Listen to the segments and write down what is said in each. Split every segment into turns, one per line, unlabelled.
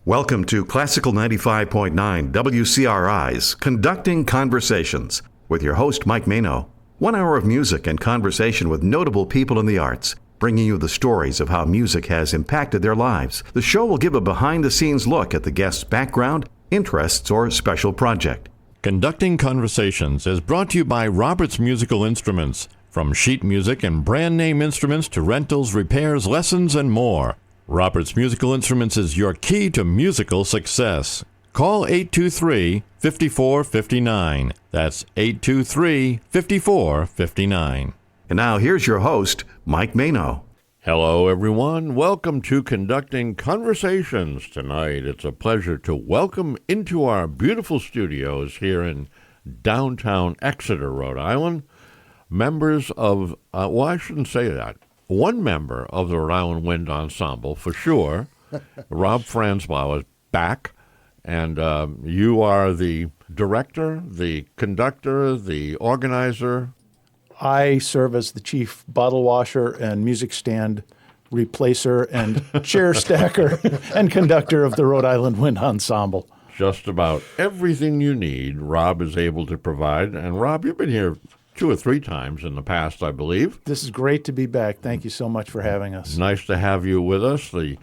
Welcome to Classical 95.9 WCRI's Conducting Conversations with your host, Mike Mano. 1 hour of music and conversation with notable people in the arts, bringing you the stories of how music has impacted their lives. The show will give a behind-the-scenes look at the guest's background, interests, or special project.
Conducting Conversations is brought to you by Roberts Musical Instruments. From sheet music and brand name instruments to rentals, repairs, lessons, and more. Roberts Musical Instruments is your key to musical success. Call 823-5459. That's 823-5459.
And now here's your host, Mike Mano.
Hello, everyone. Welcome to Conducting Conversations tonight. It's a pleasure to welcome into our beautiful studios here in downtown Exeter, Rhode Island, members of, I shouldn't say that. One member of the Rhode Island Wind Ensemble, for sure. Rob Franzblau is back, and you are the director, the conductor, the organizer.
I serve as the chief bottle washer and music stand replacer and chair stacker and conductor of the Rhode Island Wind Ensemble.
Just about everything you need, Rob is able to provide. And Rob, you've been here 2 or 3 times in the past, I believe.
This is great to be back. Thank you so much for having us.
Nice to have you with us. The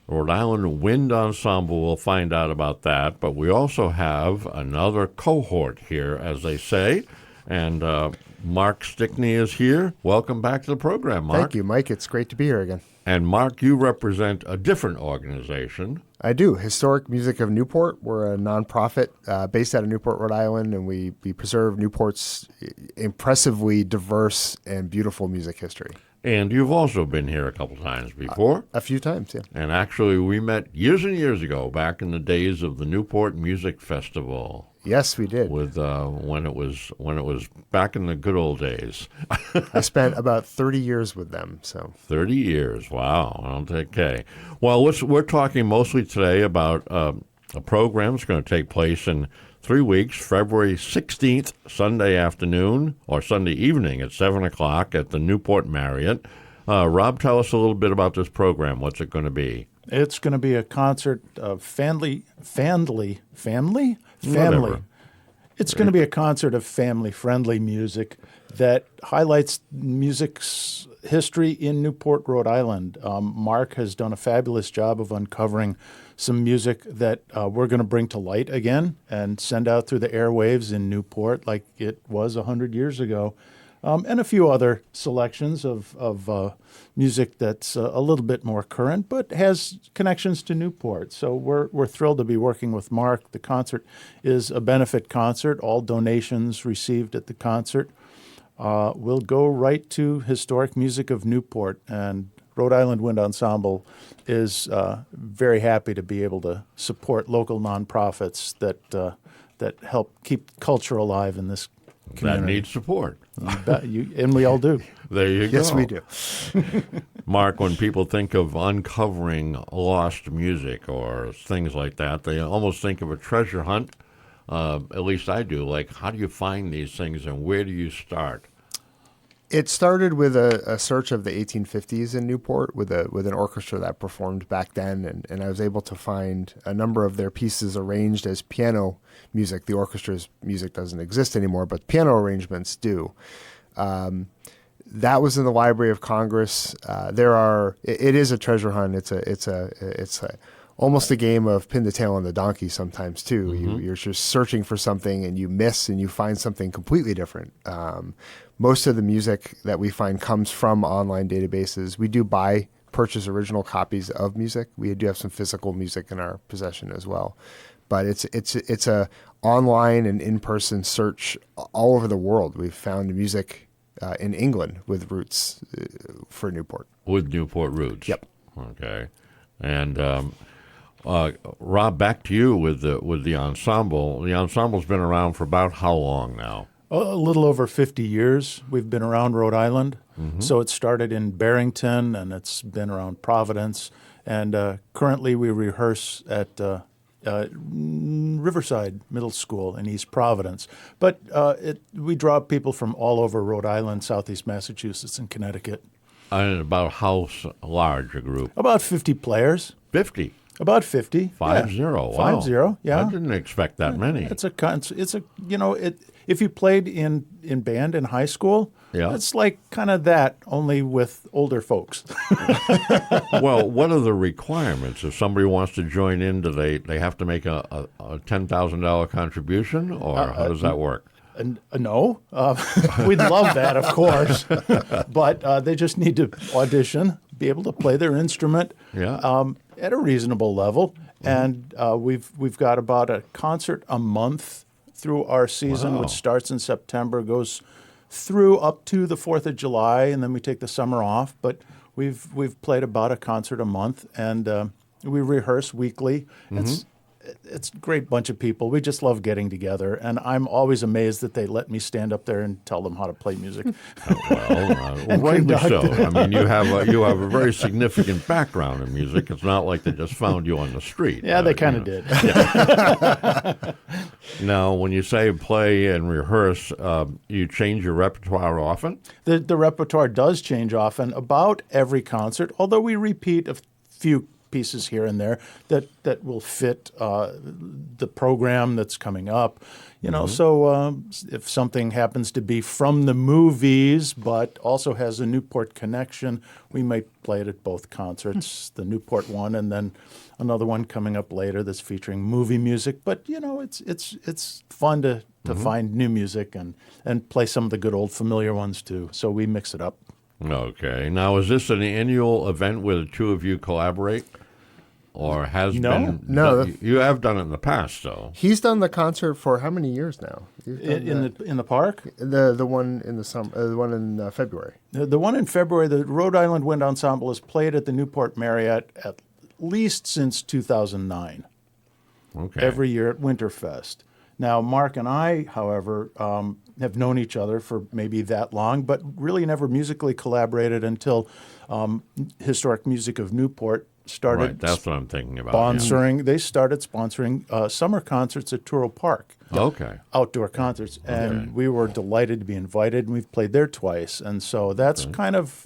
Rhode Island Wind Ensemble, we'll find out about that. But we also have another cohort here, as they say. And Mark Stickney is here. Welcome back to the program, Mark.
Thank you, Mike. It's great to be here again.
And Mark, you represent a different organization.
I do. Historic Music of Newport. We're a nonprofit based out of Newport, Rhode Island, and we preserve Newport's impressively diverse and beautiful music history.
And you've also been here a couple times before.
A few times, yeah.
And actually, we met years and years ago, back in the days of the Newport Music Festival.
Yes, we did.
With when it was back in the good old days.
I spent about 30 years with them. So
30 years, wow. Okay. Well, we're talking mostly today about a program that's going to take place in 3 weeks, February 16th, Sunday afternoon or Sunday evening at 7 o'clock at the Newport Marriott. Rob, tell us a little bit about this program. What's it going to be?
It's going to be a concert of family.
Whatever.
It's going to be a concert of family-friendly music that highlights music's history in Newport, Rhode Island. Mark has done a fabulous job of uncovering some music that we're going to bring to light again and send out through the airwaves in Newport like it was 100 years ago. And a few other selections of music that's a little bit more current, but has connections to Newport. So we're thrilled to be working with Mark. The concert is a benefit concert. All donations received at the concert will go right to Historic Music of Newport. And Rhode Island Wind Ensemble is very happy to be able to support local nonprofits that help keep culture alive in this community.
That needs support.
And we all do.
There you go.
yes, we do.
Mark, when people think of uncovering lost music or things like that, they almost think of a treasure hunt. At least I do. Like, how do you find these things and where do you start?
It started with a search of the 1850s in Newport with an orchestra that performed back then, and I was able to find a number of their pieces arranged as piano music. The orchestra's music doesn't exist anymore, but piano arrangements do. That was in the Library of Congress. It is a treasure hunt. It's almost a game of pin the tail on the donkey sometimes too. Mm-hmm. You're just searching for something and you miss and you find something completely different. Most of the music that we find comes from online databases. We do purchase original copies of music. We do have some physical music in our possession as well. But it's a online and in-person search all over the world. We've found music in England with roots for Newport.
With Newport roots.
Yep.
Okay. And Rob, back to you with the ensemble. The ensemble's been around for about how long now?
A little over 50 years we've been around Rhode Island. Mm-hmm. So it started in Barrington, and it's been around Providence. And currently we rehearse at Riverside Middle School in East Providence. But we draw people from all over Rhode Island, Southeast Massachusetts, and Connecticut.
And about how large a group?
About 50 players.
50?
About 50.
50.
Yeah.
Wow.
50. Yeah.
I didn't expect that many.
It's a if you played in band in high school,
Yeah.
it's like kind of that, only with older folks.
Well, what are the requirements? If somebody wants to join in, do they have to make a $10,000 contribution, or how does that work?
No, we'd love that, of course, but they just need to audition, be able to play their instrument at a reasonable level, and we've got about a concert a month through our season, which starts in September, goes through up to the 4th of July, and then we take the summer off. But we've played about a concert a month, and we rehearse weekly. It's a great bunch of people. We just love getting together, and I'm always amazed that they let me stand up there and tell them how to play music.
Rightly so. I mean, you have a very significant background in music. It's not like they just found you on the street.
Yeah, they kind of did.
Now, when you say play and rehearse, you change your repertoire often?
The repertoire does change often, about every concert, although we repeat a few pieces here and there that will fit the program that's coming up. So if something happens to be from the movies but also has a Newport connection, we might play it at both concerts, the Newport one and then another one coming up later that's featuring movie music. But it's fun to find new music and play some of the good old familiar ones too. So we mix it up.
Okay. Now, is this an annual event where the two of you collaborate? Or has been?
No.
You have done it in the past, though.
He's done the concert for how many years now?
In the park?
The one in the summer, the one in February.
The one in February, the Rhode Island Wind Ensemble has played at the Newport Marriott at least since 2009.
Okay.
Every year at Winterfest. Now, Mark and I, however, have known each other for maybe that long, but really never musically collaborated until Historic Music of Newport started.
Right, that's what I'm thinking about.
Sponsoring. They started sponsoring summer concerts at Turo Park.
Okay.
Outdoor concerts, and we were delighted to be invited, and we've played there twice, and so that's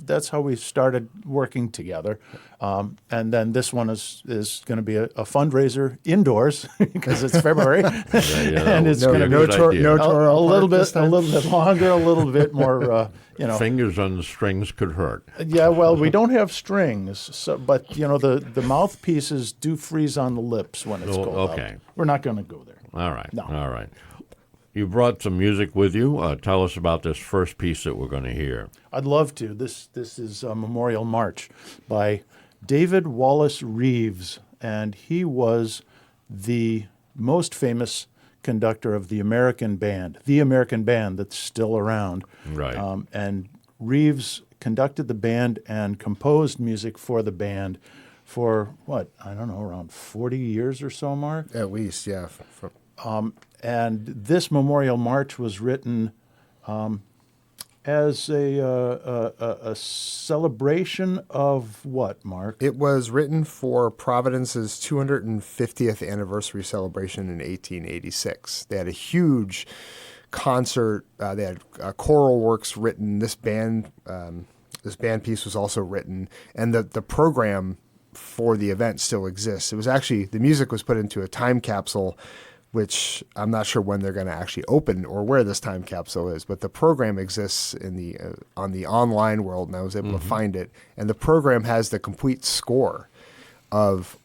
that's how we started working together. And then this one is going to be a fundraiser indoors because it's February, and it's going to be a little bit longer, a little bit more.
Fingers on the strings could hurt.
Yeah, well, we don't have strings, but the mouthpieces do freeze on the lips when it's cold out. We're not going to go there.
All right.
No.
All right. You brought some music with you. Tell us about this first piece that we're going to hear.
I'd love to. This is a Memorial March by David Wallace Reeves, and he was the most famous conductor of the American band that's still around.
Right.
And Reeves conducted the band and composed music for the band for, around 40 years or so, Mark?
At least, yeah.
And this Memorial March was written as a celebration of what, Mark?
It was written for Providence's 250th anniversary celebration in 1886. They had a huge concert. They had choral works written. This band piece was also written, and the program for the event still exists. It was actually, the music was put into a time capsule, which I'm not sure when they're going to actually open or where this time capsule is, but the program exists in the on the online world, and I was able to find it. And the program has the complete score of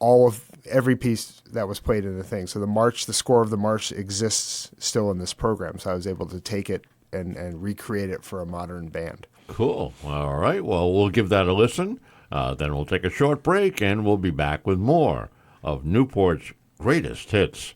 every piece that was played in the thing. So the score of the march exists still in this program. So I was able to take it and recreate it for a modern band.
Cool. All right. Well, we'll give that a listen. Then we'll take a short break, and we'll be back with more of Newport's greatest hits.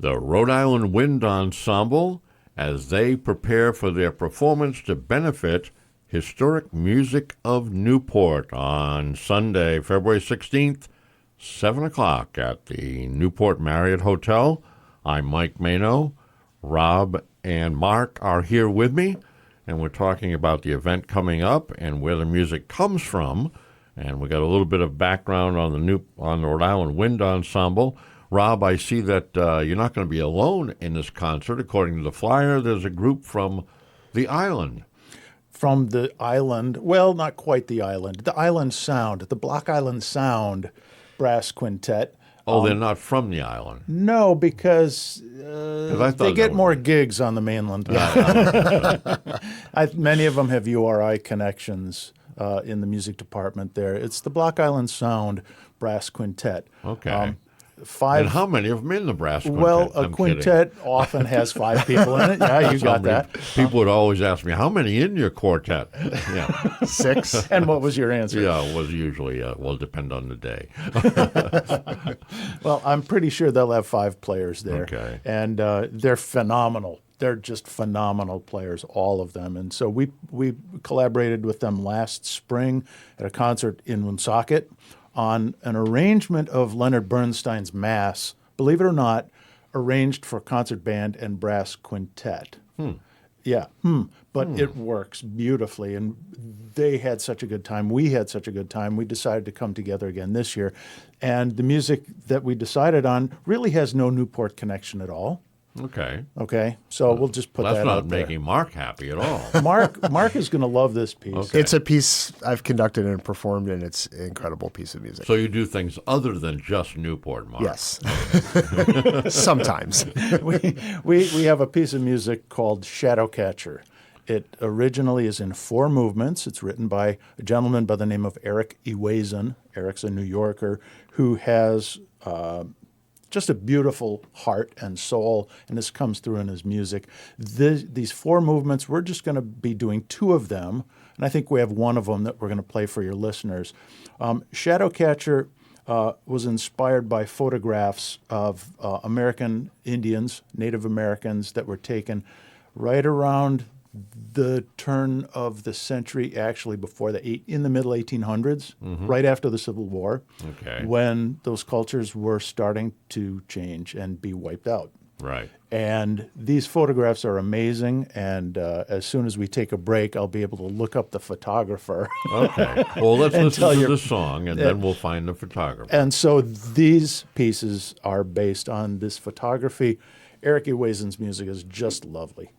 the Rhode Island Wind Ensemble, as they prepare for their performance to benefit Historic Music of Newport on Sunday, February 16th, 7 o'clock at the Newport Marriott Hotel. I'm Mike Mano. Rob and Mark are here with me, and we're talking about the event coming up and where the music comes from. And we got a little bit of background on the Rhode Island Wind Ensemble. Rob, I see that you're not going to be alone in this concert. According to the flyer, there's a group from the island.
From the island, well, not quite the island Sound, the Block Island Sound Brass Quintet.
Oh, they're not from the island.
No, because they get more
be.
gigs on the mainland. Many of them have URI connections in the music department there. It's the Block Island Sound Brass Quintet.
Okay.
And
how many of them in the brass quintet?
Well, a quintet often has 5 people in it. Yeah, you got that.
People would always ask me, how many in your quartet? Yeah.
6.
And what was your answer?
Yeah, it was usually, depend on the day.
Well, I'm pretty sure they'll have 5 players there.
Okay.
And they're phenomenal. They're just phenomenal players, all of them. And so we collaborated with them last spring at a concert in Woonsocket on an arrangement of Leonard Bernstein's Mass, believe it or not, arranged for concert band and brass quintet. Yeah, but it works beautifully, and they had such a good time. We had such a good time. We decided to come together again this year, and the music that we decided on really has no Newport connection at all. Okay, so we'll just put that out there.
That's not making Mark happy at all.
Mark is going to love this piece.
Okay.
It's a piece I've conducted and performed, and it's an incredible piece of music.
So you do things other than just Newport, Mark?
Yes. Sometimes.
we have a piece of music called Shadowcatcher. It originally is in 4 movements. It's written by a gentleman by the name of Eric Ewazen. Eric's a New Yorker who has just a beautiful heart and soul, and this comes through in his music. These 4 movements, we're just going to be doing 2 of them, and I think we have 1 of them that we're going to play for your listeners. Shadowcatcher was inspired by photographs of American Indians, Native Americans, that were taken right around the turn of the century, actually in the middle 1800s, right after the Civil War, when those cultures were starting to change and be wiped out.
Right.
And these photographs are amazing, and as soon as we take a break, I'll be able to look up the photographer.
Okay. Well, let's listen to the song, and then we'll find the photographer.
And so these pieces are based on this photography. Eric Ewazen's music is just lovely.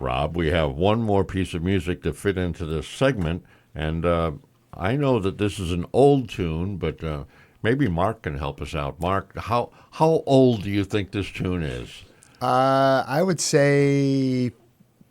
Rob, we have one more piece of music to fit into this segment, and I know that this is an old tune, but maybe Mark can help us out. Mark, how old do you think this tune is?
I would say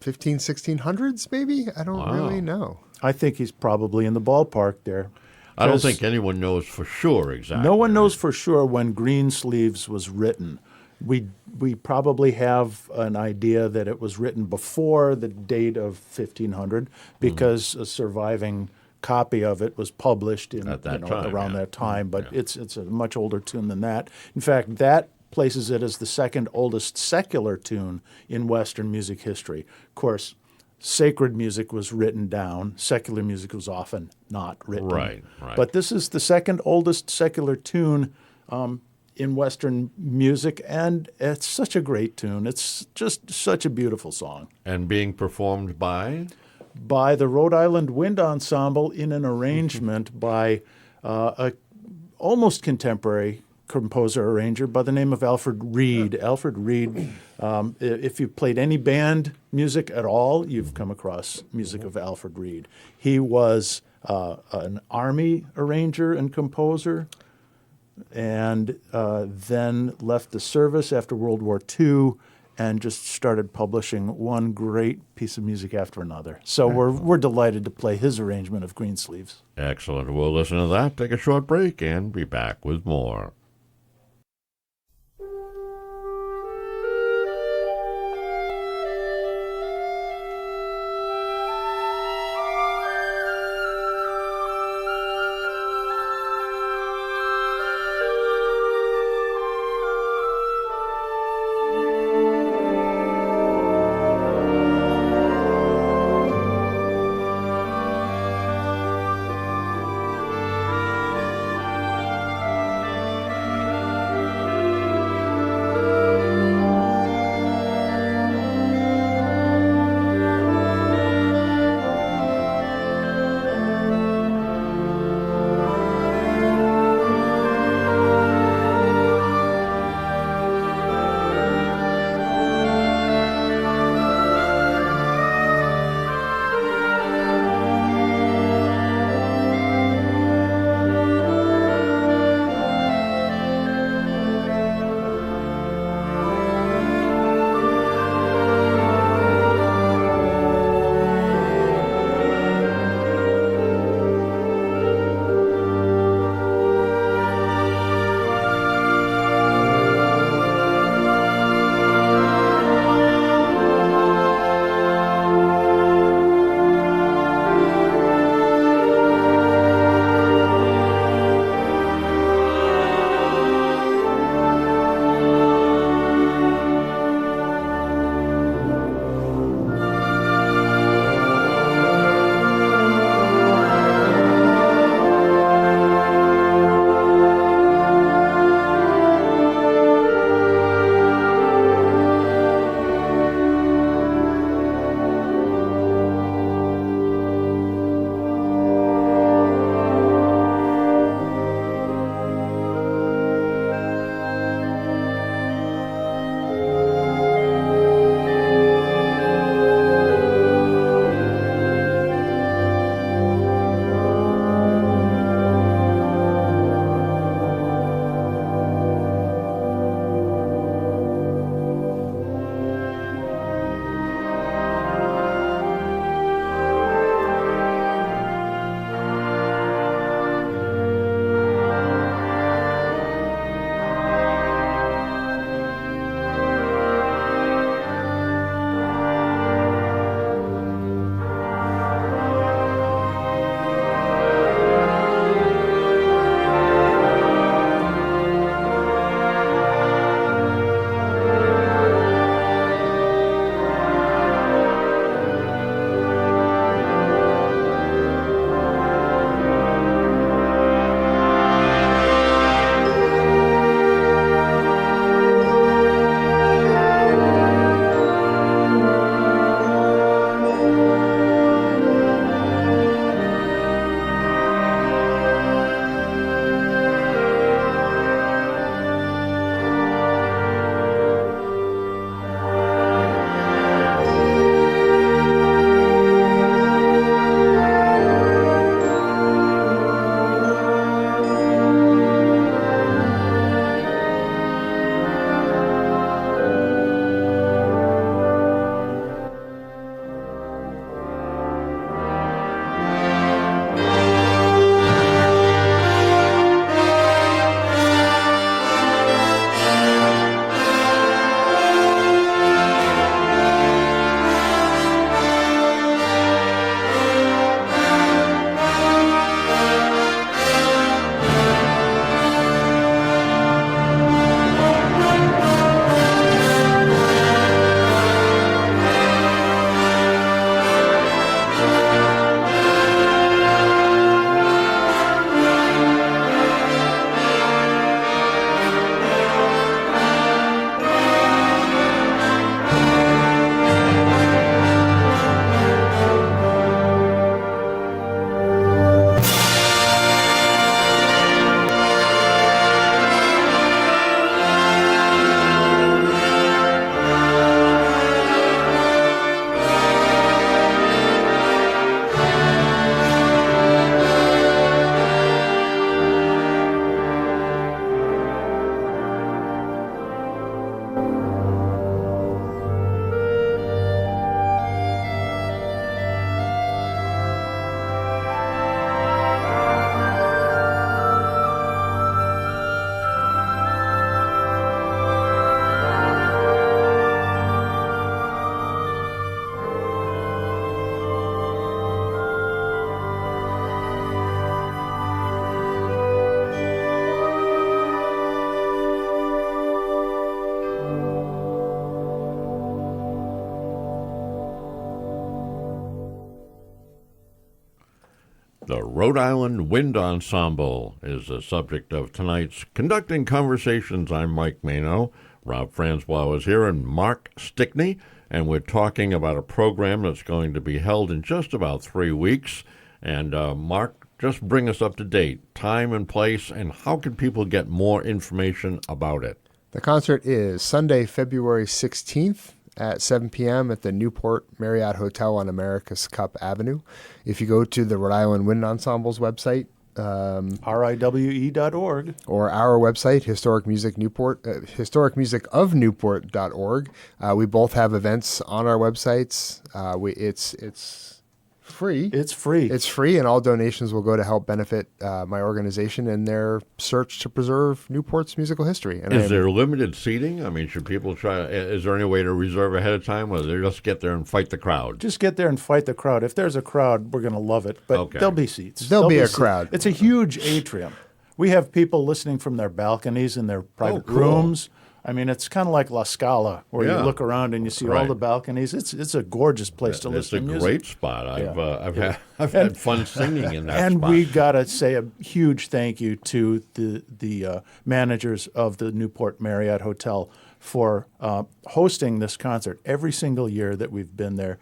1600s, maybe. I don't really know.
I think he's probably in the ballpark there.
I don't think anyone knows for sure exactly.
No one knows for sure when Greensleeves was written. We probably have an idea that it was written before the date of 1500 because a surviving copy of it was published in
At that time,
around
yeah.
that time. But it's a much older tune than that. In fact, that places it as the second oldest secular tune in Western music history. Of course, sacred music was written down. Secular music was often not written.
Right.
But this is the second oldest secular tune in Western music, and it's such a great tune. It's just such a beautiful song.
And being performed by?
By the Rhode Island Wind Ensemble in an arrangement by a almost contemporary composer-arranger by the name of Alfred Reed. Alfred Reed, if you've played any band music at all, you've come across music of Alfred Reed. He was an Army arranger and composer, and then left the service after World War II and just started publishing one great piece of music after another. So we're delighted to play his arrangement of Greensleeves.
Excellent. We'll listen to that, take a short break, and be back with more. The Rhode Island Wind Ensemble is the subject of tonight's Conducting Conversations. I'm Mike Mano. Rob Francois is here and Mark Stickney, and we're talking about a program that's going to be held in just about 3 weeks. And Mark, just bring us up to date, time and place, and how can people get more information about it?
The concert is Sunday, February 16th at 7 p.m. at the Newport Marriott Hotel on America's Cup Avenue. If you go to the Rhode Island Wind Ensemble's website,
riwe.org,
or our website, historicmusicofnewport.org, we both have events on our websites. It's free.
It's free.
It's free, and all donations will go to help benefit my organization in their search to preserve Newport's musical history. And
is there limited seating? I mean, should people try? Is there any way to reserve ahead of time, or they just get there and fight the crowd?
Just get there and fight the crowd. If there's a crowd, we're going to love it. But there'll be seats.
There'll be a crowd.
It's a huge atrium. We have people listening from their balconies in their private
cool.
rooms. I mean, it's kind of like La Scala, where you look around and you see all the balconies. It's a gorgeous place to listen to music.
It's a great spot. I've had fun singing in that
and
spot.
we got to say a huge thank you to the managers of the Newport Marriott Hotel for hosting this concert every single year that we've been there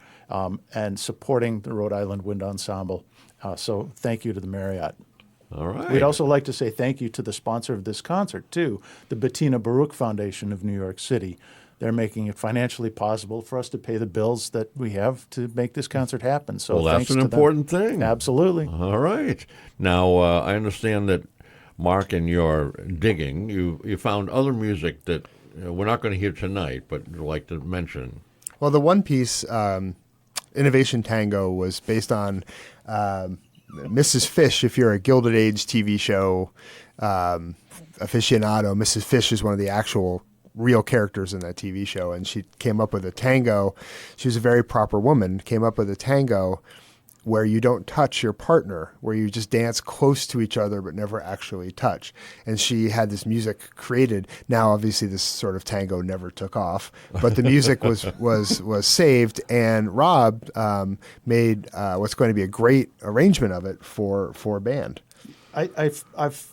and supporting the Rhode Island Wind Ensemble. So thank you to the Marriott.
All right.
We'd also like to say thank you to the sponsor of this concert, too, the Bettina Baruch Foundation of New York City. They're making it financially possible for us to pay the bills that we have to make this concert happen. So
well, that's an important thing.
Absolutely.
All right. Now, I understand that, Mark, in your digging, you found other music that we're not going to hear tonight, but I'd like to mention.
Well, the one piece, Innovation Tango, was based on Mrs. Fish. If you're a Gilded Age TV show aficionado, Mrs. Fish is one of the actual real characters in that TV show, and she came up with a tango. She was a very proper woman, came up with a tango where you don't touch your partner, where you just dance close to each other but never actually touch. And she had this music created. Now, obviously, this sort of tango never took off, but the music was saved, and Rob made what's going to be a great arrangement of it for a band.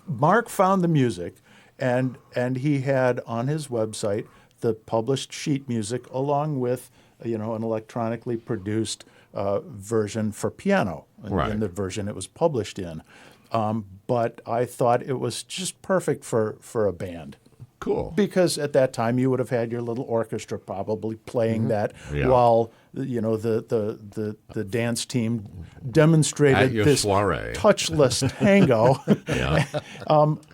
Mark found the music, and he had on his website the published sheet music along with an electronically produced version for piano, in the version it was published in. But I thought it was just perfect for a band.
Cool.
Because at that time you would have had your little orchestra probably playing that while the dance team demonstrated this
soiree.
touchless tango.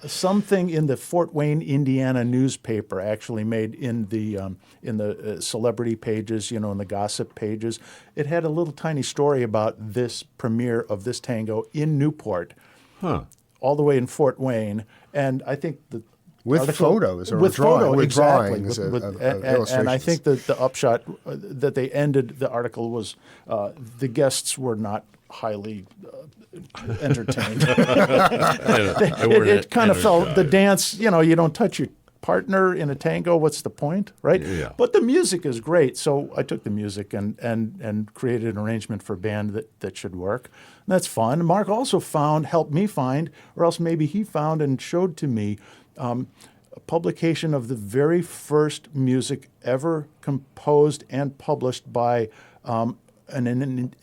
Something in the Fort Wayne, Indiana newspaper actually made in the celebrity pages, in the gossip pages. It had a little tiny story about this premiere of this tango in Newport, all the way in Fort Wayne, and I think the
with photos or
with
drawings of
illustrations. And I think that the upshot that they ended the article was the guests were not highly entertained. it kind of felt the dance, you don't touch your partner in a tango, what's the point, right?
Yeah.
But the music is great. So I took the music and created an arrangement for a band that should work. And that's fun. Mark also helped me find, or else maybe he found and showed to me, a publication of the very first music ever composed and published by an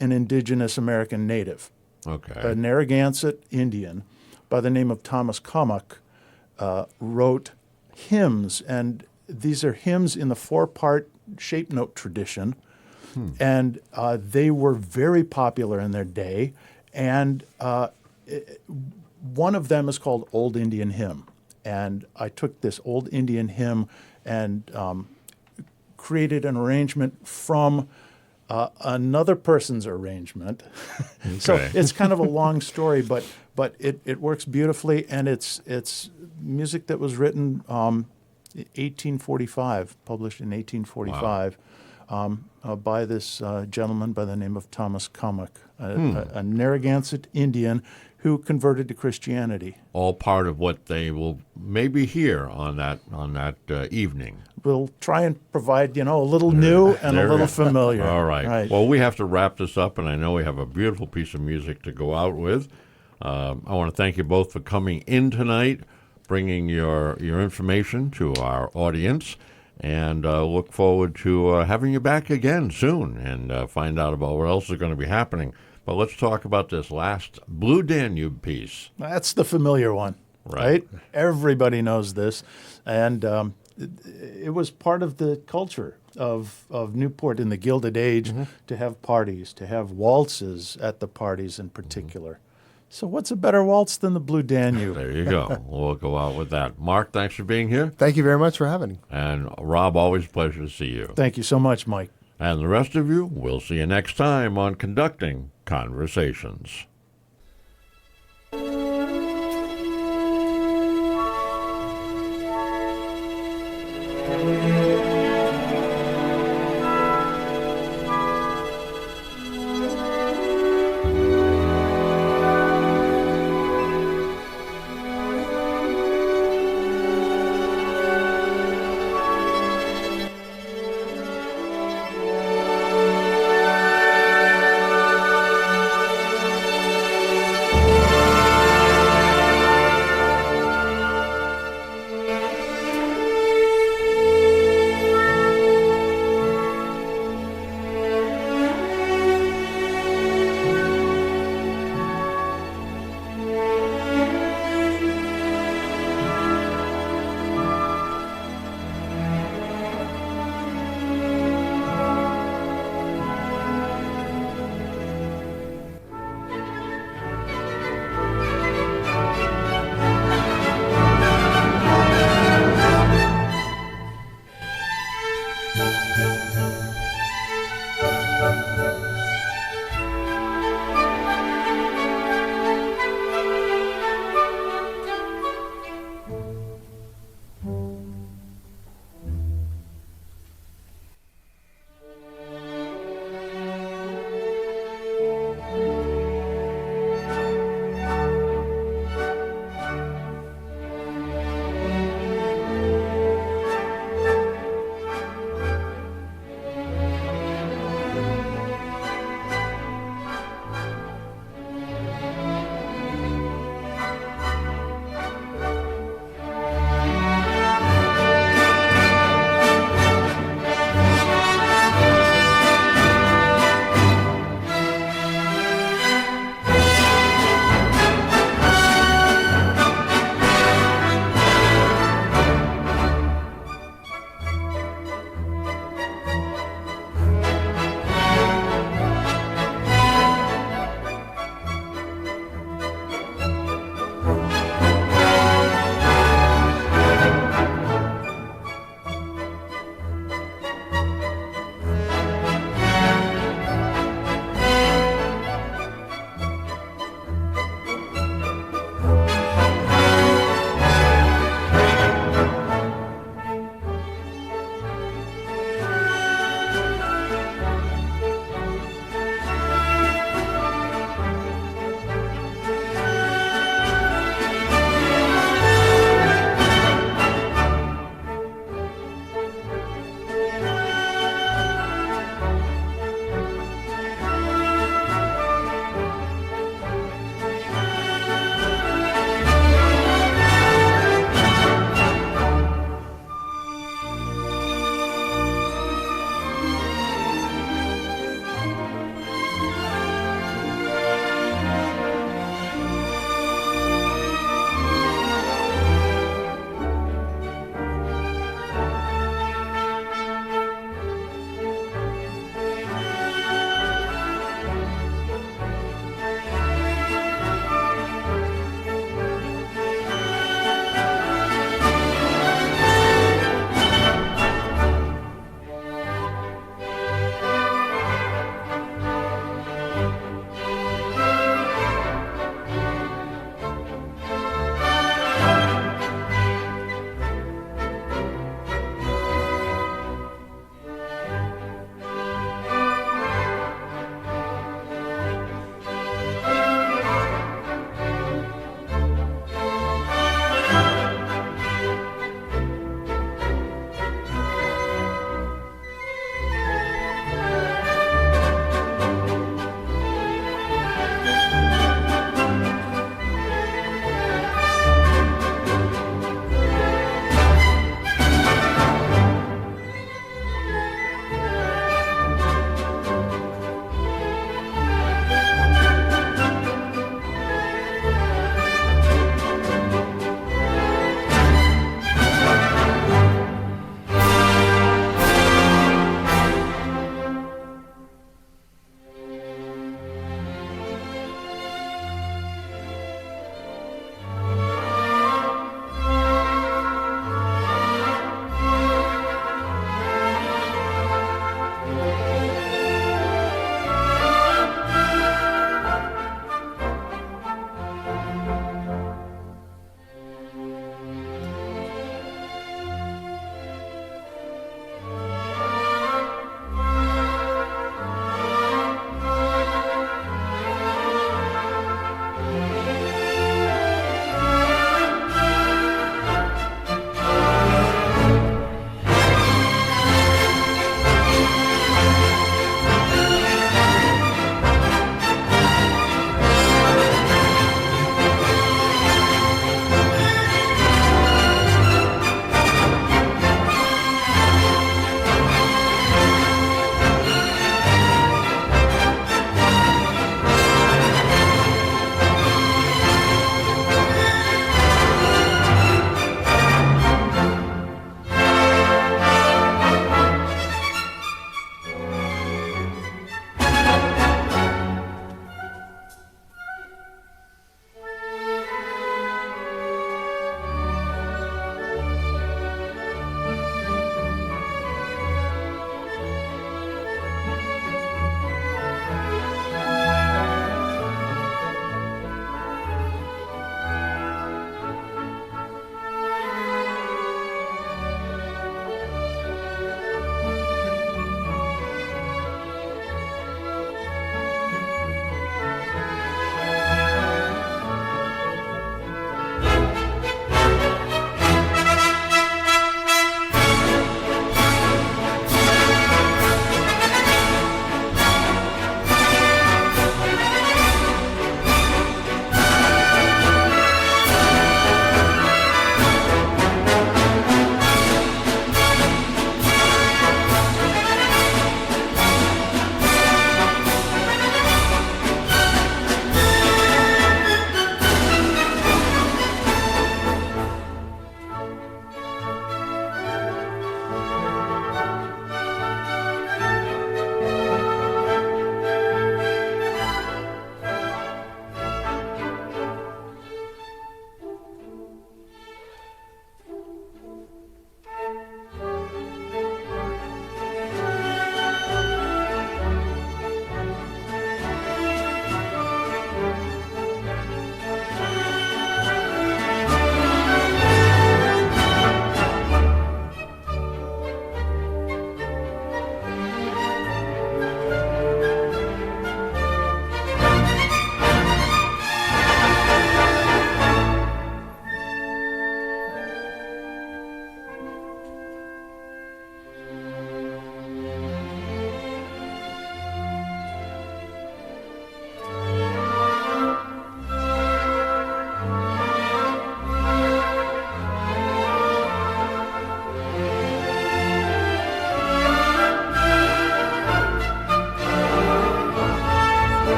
indigenous American native, a Narragansett Indian by the name of Thomas Cummock, wrote hymns, and these are hymns in the 4-part shape note tradition, and they were very popular in their day, and one of them is called Old Indian Hymn. And I took this old Indian hymn and created an arrangement from another person's arrangement. So it's kind of a long story, but it works beautifully, and it's music that was written 1845, published in 1845. by this gentleman by the name of Thomas Cummock, a Narragansett Indian who converted to Christianity.
All part of what they will maybe hear on that evening.
We'll try and provide, a little new and a little familiar.
All right. Well, we have to wrap this up, and I know we have a beautiful piece of music to go out with. I want to thank you both for coming in tonight, bringing your information to our audience, and look forward to having you back again soon and find out about what else is going to be happening. But let's talk about this last Blue Danube piece.
That's the familiar one, right? Everybody knows this. And it was part of the culture of Newport in the Gilded Age to have parties, to have waltzes at the parties in particular. So what's a better waltz than the Blue Danube?
There you go. We'll go out with that. Mark, thanks for being here.
Thank you very much for having me.
And Rob, always a pleasure to see you.
Thank you so much, Mike.
And the rest of you, we'll see you next time on Conducting Conversations.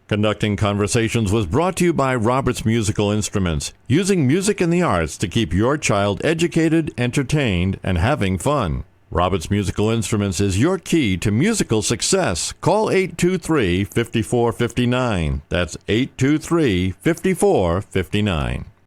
Conducting Conversations was brought to you by Roberts Musical Instruments, using music and the arts to keep your child educated, entertained, and having fun. Roberts Musical Instruments is your key to musical success. Call 823-5459. That's 823-5459.